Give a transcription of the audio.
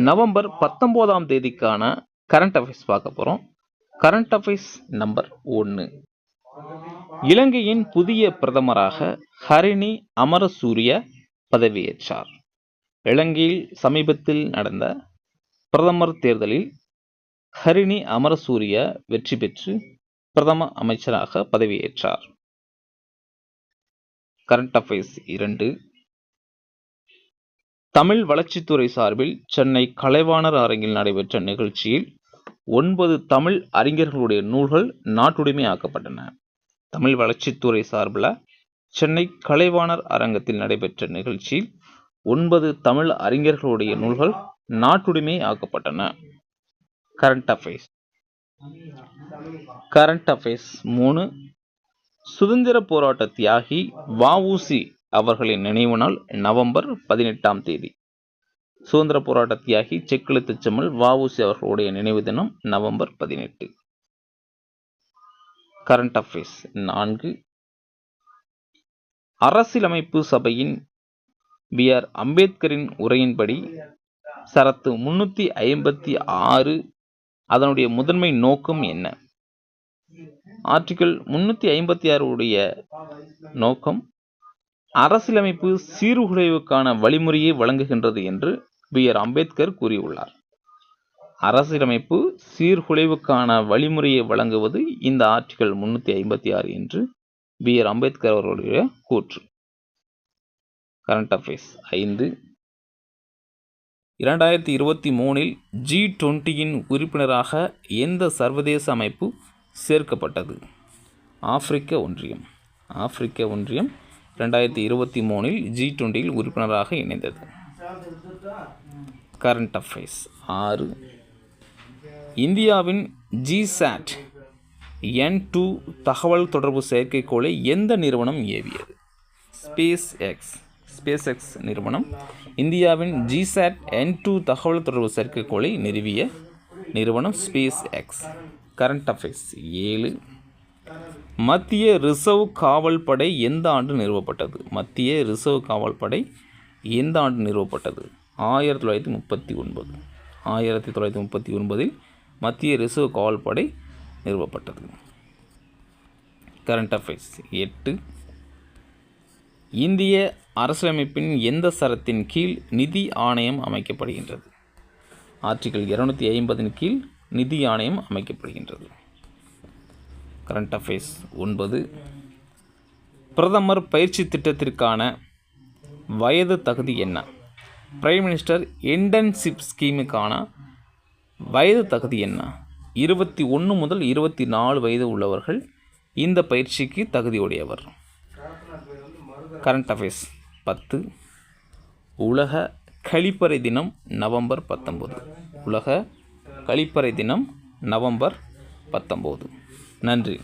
November 19ஆம் தேதிக்கான current affairs பார்க்க போகிறோம். Current affairs number 1. இலங்கையின் புதிய பிரதமராக ஹரிணி அமரசூரிய பதவியேற்றார். இலங்கையில் சமீபத்தில் நடந்த பிரதமர் தேர்தலில் ஹரிணி அமரசூரிய வெற்றி பெற்று பிரதம அமைச்சராக பதவியேற்றார். Current affairs 2. தமிழ் வளர்ச்சித்துறை சார்பில் சென்னை கலைவாணர் அரங்கில் நடைபெற்ற நிகழ்ச்சியில் 9 தமிழ் அறிஞர்களுடைய நூல்கள் நாட்டுடைமை ஆக்கப்பட்டன. தமிழ் வளர்ச்சித்துறை சார்பில் சென்னை கலைவாணர் அரங்கத்தில் நடைபெற்ற நிகழ்ச்சியில் 9 தமிழ் அறிஞர்களுடைய நூல்கள் நாட்டுடைமை ஆக்கப்பட்டன. Current affairs 3. சுதந்திர போராட்ட தியாகி வ.உ.சி. அவர்களின் நினைவு நாள் நவம்பர் 18ஆம் தேதி. சுதந்திர போராட்ட தியாகி செக்கிழுத்துச் செம்மல் வ.உ.சி. அவர்களுடைய நினைவு தினம் நவம்பர் 18. Current affairs 4. அரசியலமைப்பு சபையின் பி.ஆர். அம்பேத்கரின் உரையின்படி சரத்து 356 அதனுடைய முதன்மை நோக்கம் என்ன? ஆர்டிகிள் 356 உடைய நோக்கம் அரசியலமைப்பு சீர்குலைவுக்கான வழிமுறையை வழங்குகின்றது என்று பி.ஆர். அம்பேத்கர் கூறியுள்ளார். அரசியலமைப்பு சீர்குலைவுக்கான வழிமுறையை வழங்குவது இந்த ஆர்டிகிள் 356 என்று பி.ஆர். அம்பேத்கர் அவர்களுடைய கூற்று. Current affairs 5. 2023இல் G20 உறுப்பினராக எந்த சர்வதேச அமைப்பு சேர்க்கப்பட்டது? ஆப்பிரிக்க ஒன்றியம். ஆப்பிரிக்க ஒன்றியம் 2023இல் G20 உறுப்பினராக இணைந்தது. Current affairs 6. இந்தியாவின் GSAT N2 தகவல் தொடர்பு செயற்கைக்கோளை எந்த நிறுவனம் ஏவியது? ஸ்பேஸ் எக்ஸ் நிறுவனம் இந்தியாவின் GSAT N2 தகவல் தொடர்பு செயற்கைக்கோளை நிறுவிய நிறுவனம் ஸ்பேஸ் எக்ஸ். Current affairs 7. மத்திய ரிசர்வ் காவல் படை எந்த ஆண்டு நிறுவப்பட்டது? மத்திய ரிசர்வ் காவல் படை எந்த ஆண்டு நிறுவப்பட்டது? 1939. 1939இல் மத்திய ரிசர்வ் காவல் படை நிறுவப்பட்டது. Current affairs 8. இந்திய அரசியலமைப்பின் எந்த சரத்தின் கீழ் நிதி ஆணையம் அமைக்கப்படுகின்றது? ஆர்டிகிள் 250 கீழ் நிதி ஆணையம் அமைக்கப்படுகின்றது. Current affairs 9. பிரதமர் பயிற்சி திட்டத்திற்கான வயது தகுதி என்ன? பிரைம் மினிஸ்டர் இன்டர்ன்ஷிப் ஸ்கீமுக்கான வயது தகுதி என்ன? 21 முதல் 24 வயது உள்ளவர்கள் இந்த பயிற்சிக்கு தகுதியுடையவர். Current affairs 10. உலக கழிப்பறை தினம் நவம்பர் 19. உலக கழிப்பறை தினம் நவம்பர் 19. நன்றி.